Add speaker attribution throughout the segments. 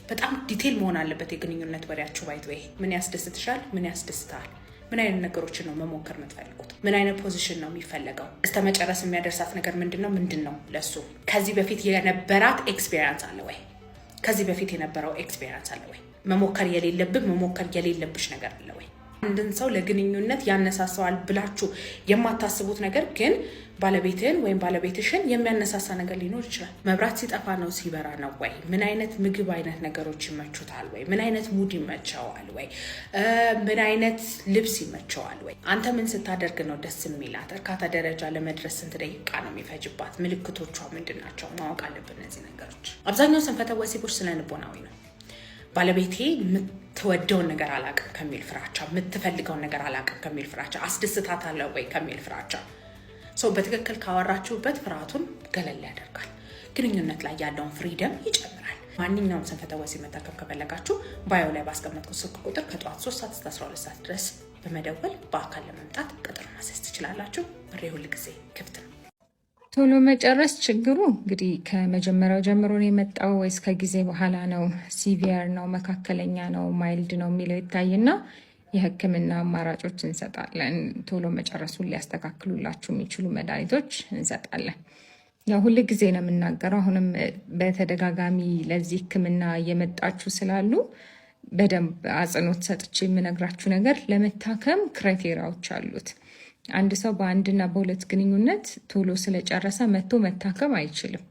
Speaker 1: በጣም ዲቴል መሆን አለበት የግንኙነት ወሬያችሁ። ባይተወይ ምን ያስደስትሻል? ምን ያስደስታል? ምን አይነት ነገሮችን ነው መሞከር የምትፈልጉት? ምን አይነት ፖዚሽን ነው የሚፈልገው? እስከ መጨረስ የሚያደርሳት ነገር ምንድነው ለሱ? ከዚህ በፊት የነበራት ኤክስፒሪየንስ አለ ወይ? ከዚህ በፊት የነበረው ኤክስፒሪየንስ አለ ወይ? መሞከር የሌለብሽ ነገር አለ ወይ? አንድን ሰው ለግንኙነት ያነሳሳዋል ብላችሁ የማታስቡት ነገር ግን ባለቤትን ወይም ባለቤትሽን የሚያነሳሳ ነገር ሊኖር ይችላል። መብራት ሲጠፋ ነው ሲበራ ነው ወይ? ምን አይነት ምግብ አይነት ነገሮች ይመቹታል ወይ? ምን አይነት ሙድ ይመቸዋል ወይ? ምን አይነት ልብስ ይመቸዋል ወይ? አንተ ምን ስታደርግ ነው ደስ የሚላት? እርካታ ደረጃ ለመድረስ ስንት ደቂቃ ነው የሚፈጅባት? ምልክቶቿ ምንድን ናቸው? ማወቅ አለብን እነዚህ ነገሮች። አብዛኛው ስንፈተ ወሲቦች ስነ ልቦናዊ ነው። ባለቤቴ የምትወደውን ነገር አላውቅም ከሚል ፍራቻ፣ የምትፈልገውን ነገር አላውቅም ከሚል ፍራቻ፣ አስደስታታለሁ ወይ ከሚል ፍራቻ። ሰው በትክክል ካወራችሁበት ፍርሃቱን ገለል ያደርጋል። ግንኙነት ላይ ያለውን ፍሪደም ይጨምራል። ማንኛውም ስንፈተ ወሲብ መታከም ከፈለጋችሁ ባዮ ላይ ባስቀመጥኩት ስልክ ቁጥር ከጠዋት 3 ሰዓት እስከ 12 ሰዓት ድረስ በመደወል በአካል ለመምጣት ቀጠሮ ማስያዝ ትችላላችሁ። በሬ ሁል ጊዜ ክፍት ነው።
Speaker 2: ቶሎ መጨረስ ችግሩ እንግዲህ ከመጀመሪያው ጀምሮ ነው የመጣው ወይስ ከጊዜ በኋላ ነው? ሲቪየር ነው፣ መካከለኛ ነው፣ ማይልድ ነው የሚለው ይታይና የሕክምና አማራጮች እንሰጣለን። ቶሎ መጨረሱን ሊያስተካክሉላችሁ የሚችሉ መድኃኒቶች እንሰጣለን። ያው ሁል ጊዜ ነው የምናገረው፣ አሁንም በተደጋጋሚ ለዚህ ሕክምና እየመጣችሁ ስላሉ በደንብ አጽንኦት ሰጥቼ የምነግራችሁ ነገር ለመታከም ክራይቴሪያዎች አሉት። አንድ ሰው በአንድና በሁለት ግንኙነት ቶሎ ስለጨረሰ መጥቶ መታከም አይችልም።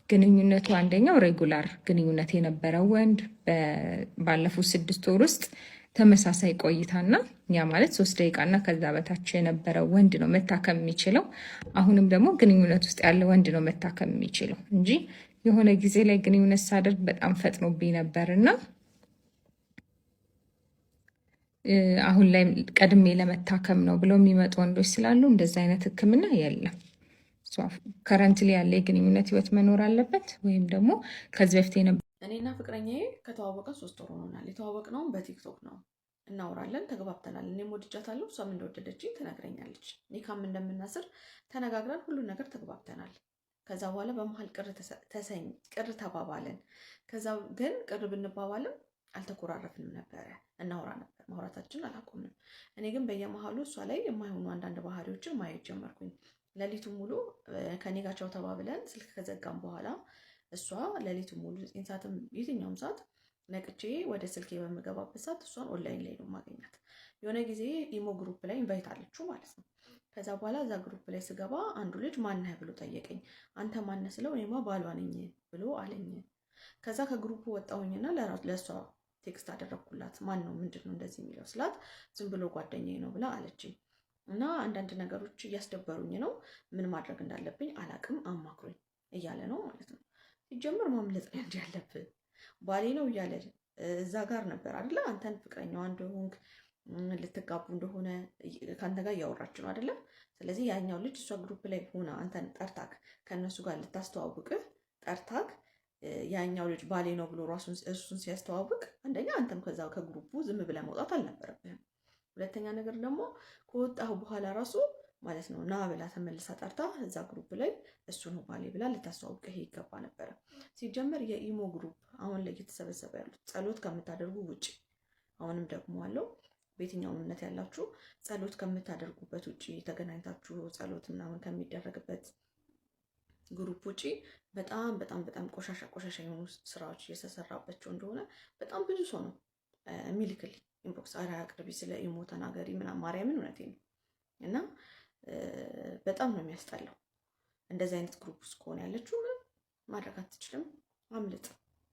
Speaker 2: ግንኙነቱ አንደኛው ሬጉላር ግንኙነት የነበረው ወንድ ባለፉት 6 ወር ውስጥ ተመሳሳይ ቆይታና ያ ማለት 3 ደቂቃና ከዛ በታች የነበረው ወንድ ነው መታከም የሚችለው። አሁንም ደግሞ ግንኙነት ውስጥ ያለ ወንድ ነው መታከም የሚችለው እንጂ የሆነ ጊዜ ላይ ግንኙነት ሳደርግ በጣም ፈጥኖብኝ ነበርና አሁን ላይ ቀድሜ ለመታከም ነው ብለው የሚመጡ ወንዶች ስላሉ እንደዛ አይነት ህክምና የለም። ከረንትሊ ያለ የግንኙነት ህይወት መኖር አለበት ወይም ደግሞ ከዚህ በፊት
Speaker 3: እኔና ፍቅረኛዬ ከተዋወቀን 3 ወር ሆኖናል። የተዋወቅነው በቲክቶክ ነው። እናወራለን፣ ተግባብተናል። እኔም ወድጃታለሁ፣ እሷም እንደወደደችኝ ትነግረኛለች። ኒካም እንደምናስር ተነጋግረን ሁሉ ነገር ተግባብተናል። ከዛ በኋላ በመሀል ቅር ተባባለን። ከዛ ግን ቅር ብንባባልም አልተኮራረፍንም ነበረ፣ እናወራ ነበር። ማውራታችን አላቆምንም። እኔ ግን በየመሀሉ እሷ ላይ የማይሆኑ አንዳንድ ባህሪዎችን ማየት ጀመርኩኝ። ሌሊቱን ሙሉ ከኔ ጋር ቻው ተባብለን ስልክ ከዘጋም በኋላ እሷ ሌሊቱን ሙሉ 9 ሰዓትም የትኛውም ሰዓት ነቅቼ ወደ ስልኬ በምገባበት ሰዓት እሷን ኦንላይን ላይ ነው ማገኛት። የሆነ ጊዜ ኢሞ ግሩፕ ላይ ኢንቫይት አለችው ማለት ነው። ከዛ በኋላ እዛ ግሩፕ ላይ ስገባ አንዱ ልጅ ማነህ ብሎ ጠየቀኝ። አንተ ማነህ ስለው እኔማ ባሏ ነኝ ብሎ አለኝ። ከዛ ከግሩፑ ወጣሁኝና ለእሷ ቴክስት አደረግኩላት። ማን ነው ምንድን ነው እንደዚህ የሚለው ስላት ዝም ብሎ ጓደኛዬ ነው ብላ አለችኝ። እና አንዳንድ ነገሮች እያስደበሩኝ ነው፣ ምን ማድረግ እንዳለብኝ አላቅም፣ አማክሮኝ እያለ ነው ማለት ነው። ሲጀምር ማምለጥ ነው እንጂ ያለብህ ባሌ ነው እያለ እዛ ጋር ነበር አይደለ? አንተን ፍቅረኛዋ እንደሆንክ ልትጋቡ እንደሆነ ከአንተ ጋር እያወራች ነው አይደለም? ስለዚህ ያኛው ልጅ እሷ ግሩፕ ላይ ሆና አንተን ጠርታክ ከእነሱ ጋር ልታስተዋውቅህ ጠርታክ ያኛው ልጅ ባሌ ነው ብሎ እሱን ሲያስተዋውቅ አንደኛ አንተም ከዛ ከግሩፑ ዝም ብለህ መውጣት አልነበረብህም። ሁለተኛ ነገር ደግሞ ከወጣሁ በኋላ ራሱ ማለት ነው ና ብላ ተመልሳ ጠርታ እዛ ግሩፕ ላይ እሱ ነው ባሌ ብላ ልታስተዋውቅህ ይገባ ነበረ። ሲጀመር የኢሞ ግሩፕ አሁን ላይ እየተሰበሰበ ያሉት ጸሎት ከምታደርጉ ውጭ፣ አሁንም ደግሞ አለው በየትኛውም እምነት ያላችሁ ጸሎት ከምታደርጉበት ውጭ ተገናኝታችሁ ጸሎት ምናምን ከሚደረግበት ግሩፕ ውጪ በጣም በጣም በጣም ቆሻሻ የሆኑ ስራዎች እየተሰራባቸው እንደሆነ በጣም ብዙ ሰው ነው የሚልክልኝ ኢንቦክስ። አራ አቅርቢ ስለ ኢሞ ተናገሪ ምናምን ማርያምን እውነቴን ነው። እና በጣም ነው የሚያስጠላው። እንደዚህ አይነት ግሩፕ ውስጥ ከሆነ ያለችው ምንም ማድረግ አትችልም፣ አምልጥ።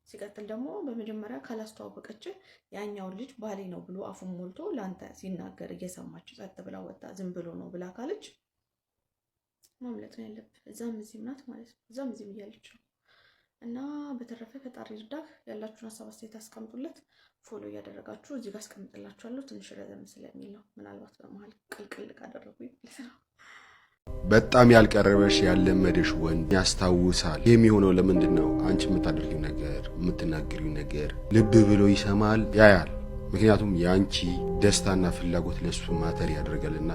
Speaker 3: ሲቀጥል ደግሞ በመጀመሪያ ካላስተዋወቀች ያኛውን ልጅ ባሌ ነው ብሎ አፉን ሞልቶ ለአንተ ሲናገር እየሰማች ጸጥ ብላ ወጣ ዝም ብሎ ነው ብላ ካለች ማምለጥ ነው ያለብህ። እዛም እዚህም ናት ማለት ነው፣ እዛም እዚህም እያለች ነው። እና በተረፈ ፈጣሪ ይርዳህ። ያላችሁን ሀሳብ አስተያየት አስቀምጡለት። ፎሎ እያደረጋችሁ እዚህ ጋር አስቀምጥላችኋለሁ። ትንሽ ረዘም ስለሚል ነው፣ ምናልባት በመሀል ቅልቅል ካደረጉኝ ማለት ነው።
Speaker 4: በጣም ያልቀረበሽ ያለመደሽ ወንድ ያስታውሳል። የሚሆነው ለምንድን ነው? አንቺ የምታደርጊው ነገር የምትናገሪው ነገር ልብ ብሎ ይሰማል፣ ያያል። ምክንያቱም የአንቺ ደስታና ፍላጎት ለሱ ማተር ያደርጋልና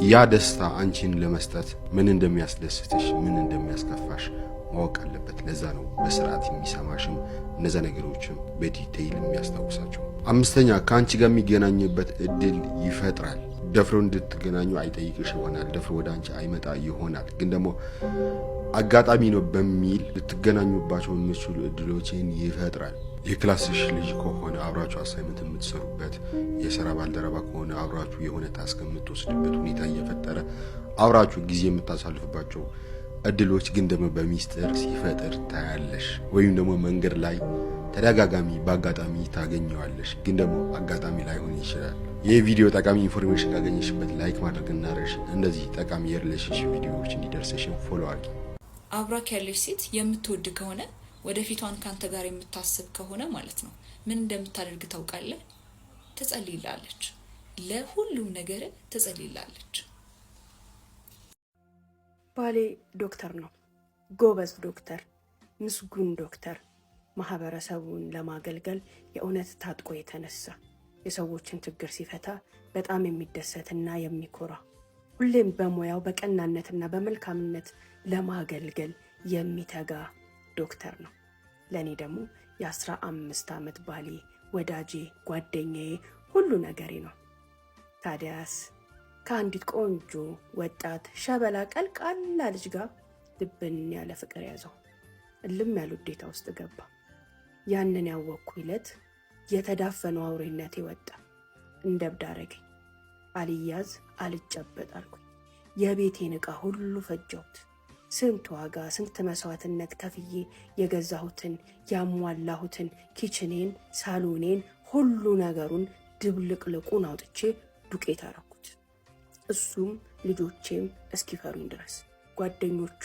Speaker 4: ያ ደስታ አንቺን ለመስጠት ምን እንደሚያስደስትሽ ምን እንደሚያስከፋሽ ማወቅ አለበት። ለዛ ነው በስርዓት የሚሰማሽም እነዛ ነገሮችም በዲቴይል የሚያስታውሳቸው። አምስተኛ ከአንቺ ጋር የሚገናኝበት እድል ይፈጥራል። ደፍሮ እንድትገናኙ አይጠይቅሽ ይሆናል፣ ደፍሮ ወደ አንቺ አይመጣ ይሆናል። ግን ደግሞ አጋጣሚ ነው በሚል ልትገናኙባቸው የምትችሉ እድሎችን ይፈጥራል። የክላስሽ ልጅ ከሆነ አብራችሁ አሳይመንት የምትሰሩበት፣ የሥራ ባልደረባ ከሆነ አብራችሁ የሆነ ታስክ የምትወስድበት ሁኔታ እየፈጠረ አብራችሁ ጊዜ የምታሳልፍባቸው እድሎች ግን ደግሞ በሚስጥር ሲፈጥር ታያለሽ። ወይም ደግሞ መንገድ ላይ ተደጋጋሚ በአጋጣሚ ታገኘዋለሽ፣ ግን ደግሞ አጋጣሚ ላይሆን ይችላል። ይህ ቪዲዮ ጠቃሚ ኢንፎርሜሽን ካገኘሽበት ላይክ ማድረግ እናረሽ። እንደዚህ ጠቃሚ የሪሌሽንሺፕ ቪዲዮዎች እንዲደርስሽን ፎሎ አድርጊ።
Speaker 5: አብራክ ያለች ሴት የምትወድ ከሆነ ወደፊቷን ካንተ ጋር የምታስብ ከሆነ ማለት ነው ምን እንደምታደርግ ታውቃለህ? ትጸልይላለች። ለሁሉም ነገር ትጸልይላለች።
Speaker 6: ባሌ ዶክተር ነው፣ ጎበዝ ዶክተር፣ ምስጉን ዶክተር፣ ማህበረሰቡን ለማገልገል የእውነት ታጥቆ የተነሳ የሰዎችን ችግር ሲፈታ በጣም የሚደሰትና የሚኮራ ሁሌም በሙያው በቀናነትና በመልካምነት ለማገልገል የሚተጋ ዶክተር ነው። ለእኔ ደግሞ የ15 ዓመት ባሌ፣ ወዳጄ፣ ጓደኛዬ፣ ሁሉ ነገሬ ነው። ታዲያስ ከአንዲት ቆንጆ ወጣት ሸበላ ቀልቃላ ልጅ ጋር ልብን ያለ ፍቅር ያዘው። እልም ያለ ውዴታ ውስጥ ገባ። ያንን ያወቅኩ ዕለት የተዳፈነው አውሬነቴ ወጣ፣ እንደ እብድ አረገኝ። አልያዝ አልጨበጥ አልኩኝ። የቤቴን ዕቃ ሁሉ ፈጀሁት። ስንት ዋጋ ስንት መስዋዕትነት ከፍዬ የገዛሁትን ያሟላሁትን ኪችኔን፣ ሳሎኔን፣ ሁሉ ነገሩን ድብልቅልቁን አውጥቼ ዱቄት አረኩት። እሱም ልጆቼም እስኪፈሩኝ ድረስ ጓደኞቹ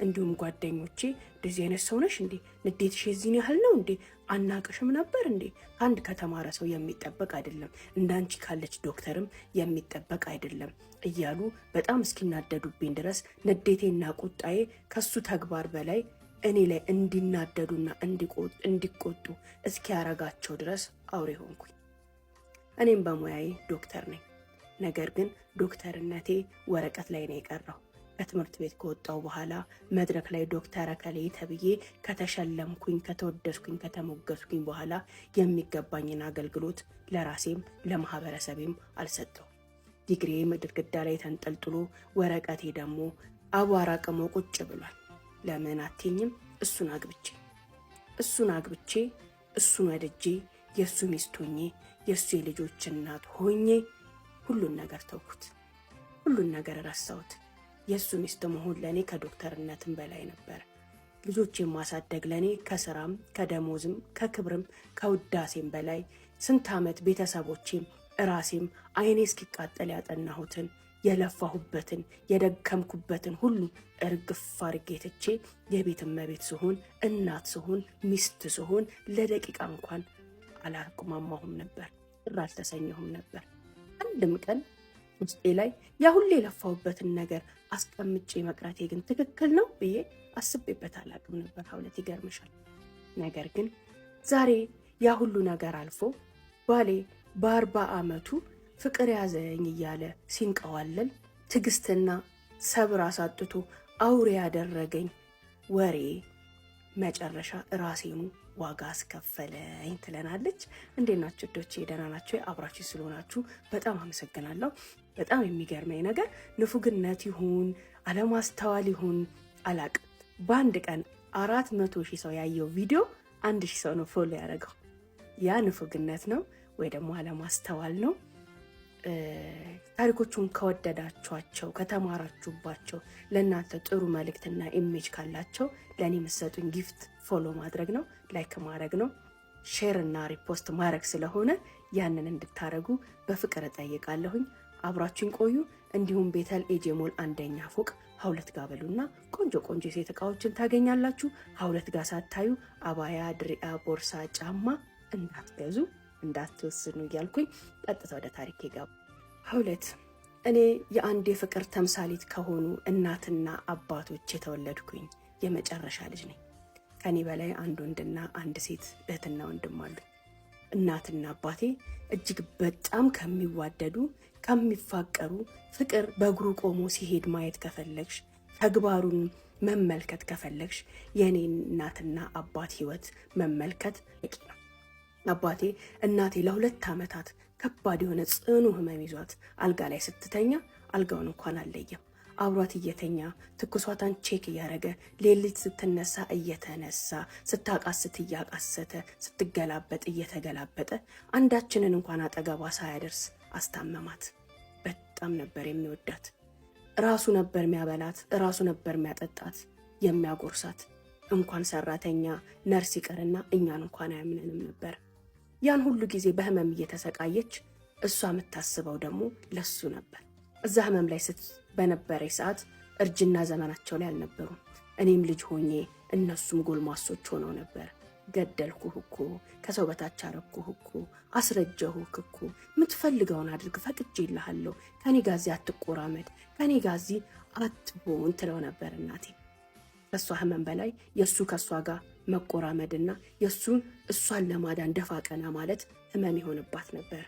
Speaker 6: እንዲሁም ጓደኞቼ እንደዚህ አይነት ሰው ነሽ እንዴ? ንዴትሽ የዚህን ያህል ነው እንዴ? አናቅሽም ነበር እንዴ? ከአንድ ከተማረ ሰው የሚጠበቅ አይደለም፣ እንዳንቺ ካለች ዶክተርም የሚጠበቅ አይደለም እያሉ በጣም እስኪናደዱብኝ ድረስ ንዴቴና ቁጣዬ ከሱ ተግባር በላይ እኔ ላይ እንዲናደዱና እንዲቆጡ እስኪያረጋቸው ድረስ አውሬ ሆንኩኝ። እኔም በሙያዬ ዶክተር ነኝ። ነገር ግን ዶክተርነቴ ወረቀት ላይ ነው የቀረው። ከትምህርት ቤት ከወጣው በኋላ መድረክ ላይ ዶክተር እከሌ ተብዬ ከተሸለምኩኝ፣ ከተወደድኩኝ፣ ከተሞገስኩኝ በኋላ የሚገባኝን አገልግሎት ለራሴም ለማህበረሰቤም አልሰጠው። ዲግሪዬም ግድግዳ ላይ ተንጠልጥሎ ወረቀቴ ደግሞ አቧራ ቅሞ ቁጭ ብሏል። ለምን አትኝም? እሱን አግብቼ እሱን ወድጄ የእሱ ሚስት ሆኜ የእሱ የልጆች እናት ሆኜ ሁሉን ነገር ተውኩት። ሁሉን ነገር ረሳሁት። የእሱ ሚስት መሆን ለእኔ ከዶክተርነትም በላይ ነበር። ልጆቼን ማሳደግ ለእኔ ከስራም ከደሞዝም ከክብርም ከውዳሴም በላይ ስንት ዓመት ቤተሰቦቼም ራሴም አይኔ እስኪቃጠል ያጠናሁትን የለፋሁበትን የደከምኩበትን ሁሉ እርግፍ አድርጌ ትቼ የቤት እመቤት ስሆን፣ እናት ስሆን፣ ሚስት ስሆን ለደቂቃ እንኳን አላቁማማሁም ነበር፣ አልተሰኘሁም ነበር። አንድም ቀን ውስጤ ላይ ያ ሁሉ የለፋሁበትን ነገር አስቀምጬ መቅረቴ ግን ትክክል ነው ብዬ አስቤበት አላቅም ነበር። ሀውለት ይገርምሻል። ነገር ግን ዛሬ ያ ሁሉ ነገር አልፎ ባሌ በ40 ዓመቱ ፍቅር ያዘኝ እያለ ሲንቀዋለል ትዕግስትና ሰብር አሳጥቶ አውሬ ያደረገኝ ወሬ መጨረሻ ራሴኑ ዋጋ አስከፈለኝ ትለናለች። እንዴት ናችሁ ዶቼ? ደህና ናችሁ? አብራችሁ ስለሆናችሁ በጣም አመሰግናለሁ። በጣም የሚገርመኝ ነገር ንፉግነት ይሁን አለማስተዋል ይሁን አላቅም፣ በአንድ ቀን 400,000 ሰው ያየው ቪዲዮ 1,000 ሰው ነው ፎሎ ያደረገው። ያ ንፉግነት ነው ወይ ደግሞ አለማስተዋል ነው? ታሪኮቹን ከወደዳችኋቸው ከተማራችሁባቸው ለእናንተ ጥሩ መልእክትና ኢሜጅ ካላቸው ለእኔ የምትሰጡኝ ጊፍት ፎሎ ማድረግ ነው፣ ላይክ ማድረግ ነው፣ ሼር እና ሪፖስት ማድረግ ስለሆነ ያንን እንድታረጉ በፍቅር እጠይቃለሁኝ። አብራችሁን ቆዩ። እንዲሁም ቤተል ኤጄሞል 1ኛ ፎቅ ሀውለት ጋር በሉና ቆንጆ ቆንጆ የሴት እቃዎችን ታገኛላችሁ። ሀውለት ጋር ሳታዩ አባያ፣ ድሪያ፣ ቦርሳ፣ ጫማ እንዳትገዙ እንዳትወስኑ እያልኩኝ ቀጥታ ወደ ታሪክ ገባ። ሀውለት እኔ የአንድ የፍቅር ተምሳሌት ከሆኑ እናትና አባቶች የተወለድኩኝ የመጨረሻ ልጅ ነኝ። ከኔ በላይ አንድ ወንድና አንድ ሴት እህትና ወንድም አሉ። እናትና አባቴ እጅግ በጣም ከሚዋደዱ ከሚፋቀሩ፣ ፍቅር በእግሩ ቆሞ ሲሄድ ማየት ከፈለግሽ ተግባሩን መመልከት ከፈለግሽ የኔ እናትና አባት ህይወት መመልከት በቂ ነው። አባቴ እናቴ ለ2 ዓመታት ከባድ የሆነ ጽኑ ህመም ይዟት አልጋ ላይ ስትተኛ አልጋውን እንኳን አልለየም። አብሯት እየተኛ ትኩሷታን ቼክ እያደረገ ሌሊት ስትነሳ እየተነሳ ስታቃስት እያቃሰተ ስትገላበጥ እየተገላበጠ አንዳችንን እንኳን አጠገቧ ሳያደርስ አስታመማት። በጣም ነበር የሚወዳት። ራሱ ነበር የሚያበላት፣ ራሱ ነበር የሚያጠጣት የሚያጎርሳት። እንኳን ሰራተኛ ነርስ ይቀርና እኛን እንኳን አያምነንም ነበር። ያን ሁሉ ጊዜ በህመም እየተሰቃየች እሷ የምታስበው ደግሞ ለሱ ነበር። እዛ ህመም ላይ በነበረች ሰዓት እርጅና ዘመናቸው ላይ አልነበሩም። እኔም ልጅ ሆኜ እነሱም ጎልማሶች ሆነው ነበር። ገደልኩህ እኮ፣ ከሰው በታች አረግኩህ እኮ፣ አስረጀሁህ እኮ፣ የምትፈልገውን አድርግ፣ ፈቅጄልሃለሁ፣ ከኔ ጋዚ አትቆራመድ፣ ከኔ ጋዚ አትቦን ትለው ነበር እናቴ። ከሷ ህመም በላይ የሱ ከሷ ጋር መቆራመድና የሱን እሷን ለማዳን ደፋ ቀና ማለት ህመም ይሆንባት ነበር።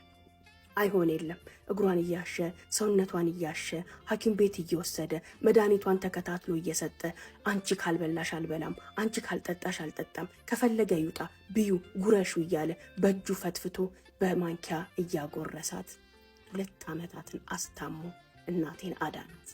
Speaker 6: አይሆን የለም እግሯን እያሸ ሰውነቷን እያሸ ሐኪም ቤት እየወሰደ መድኃኒቷን ተከታትሎ እየሰጠ አንቺ ካልበላሽ አልበላም፣ አንቺ ካልጠጣሽ አልጠጣም፣ ከፈለገ ይውጣ ብዩ ጉረሹ እያለ በእጁ ፈትፍቶ በማንኪያ እያጎረሳት 2 ዓመታትን አስታሞ እናቴን አዳናት።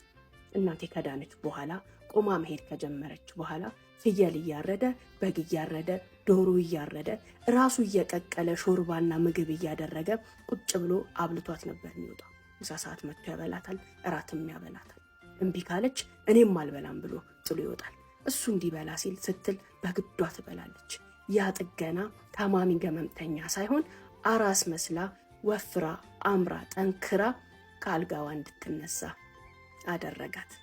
Speaker 6: እናቴ ከዳነች በኋላ ቆማ መሄድ ከጀመረች በኋላ ፍየል እያረደ በግ እያረደ ዶሮ እያረደ ራሱ እየቀቀለ ሾርባና ምግብ እያደረገ ቁጭ ብሎ አብልቷት ነበር የሚወጣው። ምሳ ሰዓት መጥቶ ያበላታል፣ እራትም ያበላታል። እምቢ ካለች እኔም አልበላም ብሎ ጥሎ ይወጣል። እሱ እንዲበላ ሲል ስትል በግዷ ትበላለች። ያ ጥገና ታማሚ ገመምተኛ ሳይሆን አራስ መስላ ወፍራ አምራ ጠንክራ ከአልጋዋ እንድትነሳ አደረጋት።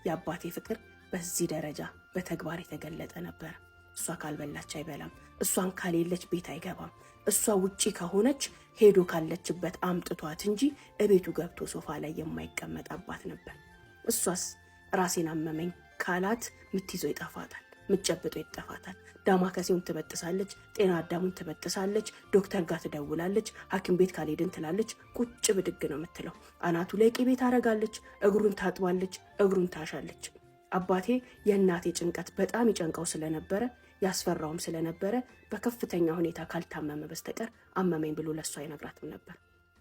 Speaker 6: የአባቴ ፍቅር በዚህ ደረጃ በተግባር የተገለጠ ነበር። እሷ ካልበላች አይበላም፣ እሷን ካሌለች ቤት አይገባም። እሷ ውጪ ከሆነች ሄዶ ካለችበት አምጥቷት እንጂ እቤቱ ገብቶ ሶፋ ላይ የማይቀመጥ አባት ነበር። እሷስ ራሴን አመመኝ ካላት ምትይዘው ይጠፋታል፣ ምትጨብጦ ይጠፋታል። ዳማከሴውን ትበጥሳለች፣ ጤና አዳሙን ትበጥሳለች፣ ዶክተር ጋር ትደውላለች፣ ሐኪም ቤት ካልሄድን ትላለች። ቁጭ ብድግ ነው የምትለው። አናቱ ላይ ቅቤ ታረጋለች፣ እግሩን ታጥባለች፣ እግሩን ታሻለች። አባቴ የእናቴ ጭንቀት በጣም ይጨንቀው ስለነበረ ያስፈራውም ስለነበረ በከፍተኛ ሁኔታ ካልታመመ በስተቀር አመመኝ ብሎ ለሷ አይነግራትም ነበር።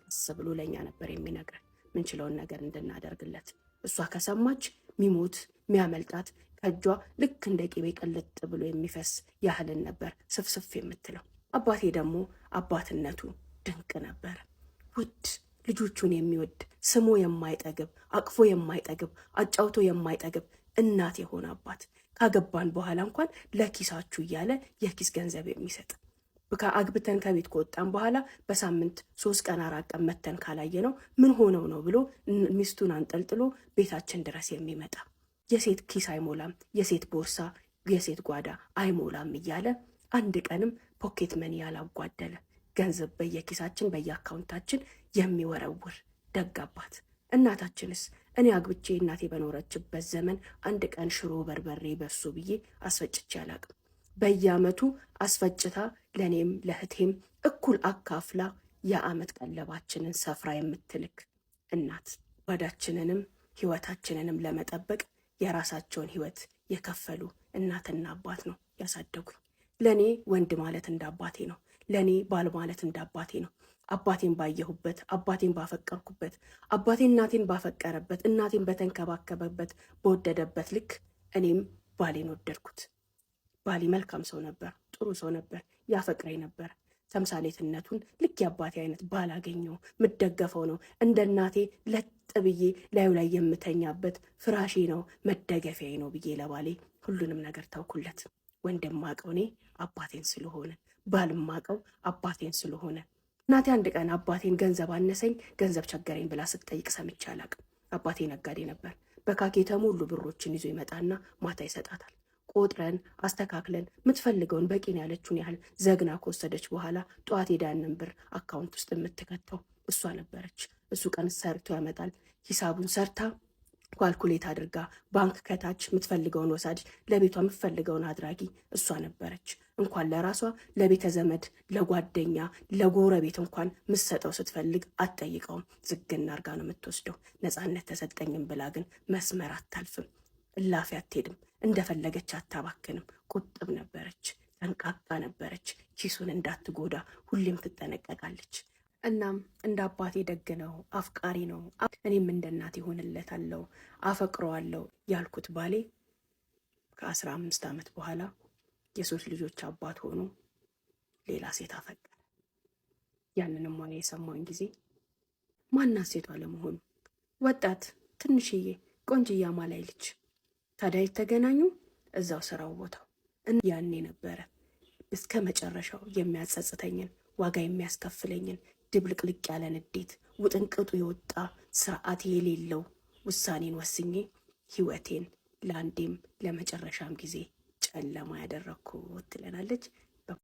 Speaker 6: እስ ብሎ ለኛ ነበር የሚነግረን ምንችለውን ነገር እንድናደርግለት። እሷ ከሰማች ሚሞት ሚያመልጣት ከእጇ ልክ እንደ ቅቤ ቅልጥ ብሎ የሚፈስ ያህልን ነበር ስፍስፍ የምትለው። አባቴ ደግሞ አባትነቱ ድንቅ ነበር። ውድ ልጆቹን የሚወድ ስሞ የማይጠግብ አቅፎ የማይጠግብ አጫውቶ የማይጠግብ እናት የሆነ አባት፣ ካገባን በኋላ እንኳን ለኪሳችሁ እያለ የኪስ ገንዘብ የሚሰጥ፣ አግብተን ከቤት ከወጣን በኋላ በሳምንት 3 ቀን 4 ቀን መተን ካላየ ነው ምን ሆነው ነው ብሎ ሚስቱን አንጠልጥሎ ቤታችን ድረስ የሚመጣ፣ የሴት ኪስ አይሞላም፣ የሴት ቦርሳ የሴት ጓዳ አይሞላም እያለ አንድ ቀንም ፖኬት መኒ ያላጓደለ ገንዘብ በየኪሳችን በየአካውንታችን የሚወረውር ደግ አባት። እናታችንስ እኔ አግብቼ እናቴ በኖረችበት ዘመን አንድ ቀን ሽሮ በርበሬ በሱ ብዬ አስፈጭቼ አላቅም። በየዓመቱ አስፈጭታ ለኔም ለእህቴም እኩል አካፍላ የዓመት ቀለባችንን ሰፍራ የምትልክ እናት፣ ጓዳችንንም ህይወታችንንም ለመጠበቅ የራሳቸውን ህይወት የከፈሉ እናትና አባት ነው ያሳደጉኝ። ለኔ ወንድ ማለት እንዳባቴ ነው። ለኔ ባል ማለት እንዳባቴ ነው። አባቴን ባየሁበት፣ አባቴን ባፈቀርኩበት፣ አባቴ እናቴን ባፈቀረበት፣ እናቴን በተንከባከበበት በወደደበት ልክ እኔም ባሌን ወደድኩት። ባሌ መልካም ሰው ነበር፣ ጥሩ ሰው ነበር፣ ያፈቅረኝ ነበር። ተምሳሌትነቱን ልክ የአባቴ አይነት ባል አገኘው። ምደገፈው ነው፣ እንደ እናቴ ለጥ ብዬ ላዩ ላይ የምተኛበት ፍራሼ ነው፣ መደገፊያዬ ነው ብዬ ለባሌ ሁሉንም ነገር ታውኩለት። ወንድም ማቀው እኔ አባቴን ስለሆነ፣ ባል ማቀው አባቴን ስለሆነ። እናቴ አንድ ቀን አባቴን ገንዘብ አነሰኝ፣ ገንዘብ ቸገረኝ ብላ ስትጠይቅ ሰምቼ አላቅም። አባቴ ነጋዴ ነበር። በካኬ የተሞሉ ብሮችን ይዞ ይመጣና ማታ ይሰጣታል። ቆጥረን አስተካክለን የምትፈልገውን በቂን ያለችውን ያህል ዘግና ከወሰደች በኋላ ጠዋት ሄዳንን ብር አካውንት ውስጥ የምትከተው እሷ ነበረች። እሱ ቀን ሰርቶ ያመጣል። ሂሳቡን ሰርታ ኳልኩሌት አድርጋ ባንክ ከታች የምትፈልገውን ወሳጅ፣ ለቤቷ የምትፈልገውን አድራጊ እሷ ነበረች። እንኳን ለራሷ ለቤተ ዘመድ፣ ለጓደኛ፣ ለጎረቤት እንኳን ምሰጠው ስትፈልግ አትጠይቀውም። ዝግና አርጋ ነው የምትወስደው። ነፃነት ተሰጠኝም ብላ ግን መስመር አታልፍም። እላፊ አትሄድም። እንደፈለገች አታባክንም። ቁጥብ ነበረች፣ ጠንቃቃ ነበረች። ኪሱን እንዳትጎዳ ሁሌም ትጠነቀቃለች። እናም እንደ አባቴ ደግ ነው፣ አፍቃሪ ነው፣ እኔም እንደ እናቴ ሆንለታለሁ፣ አፈቅረዋለሁ ያልኩት ባሌ ከ15 ዓመት በኋላ የ3 ልጆች አባት ሆኖ ሌላ ሴት አፈቀረ። ያንንም ሆነ የሰማውን ጊዜ ማናት ሴቷ ለመሆኑ? ወጣት ትንሽዬ ቆንጅዬ አማላይ ልጅ። ታዲያ የተገናኙ እዛው ስራው ቦታው። ያኔ ነበረ እስከ መጨረሻው የሚያጸጽተኝን፣ ዋጋ የሚያስከፍለኝን፣ ድብልቅልቅ ያለ ንዴት፣ ውጥንቅጡ የወጣ ስርዓት የሌለው ውሳኔን ወስኜ ህይወቴን ለአንዴም ለመጨረሻም ጊዜ ጨለማ ያደረግኩት ትለናለች።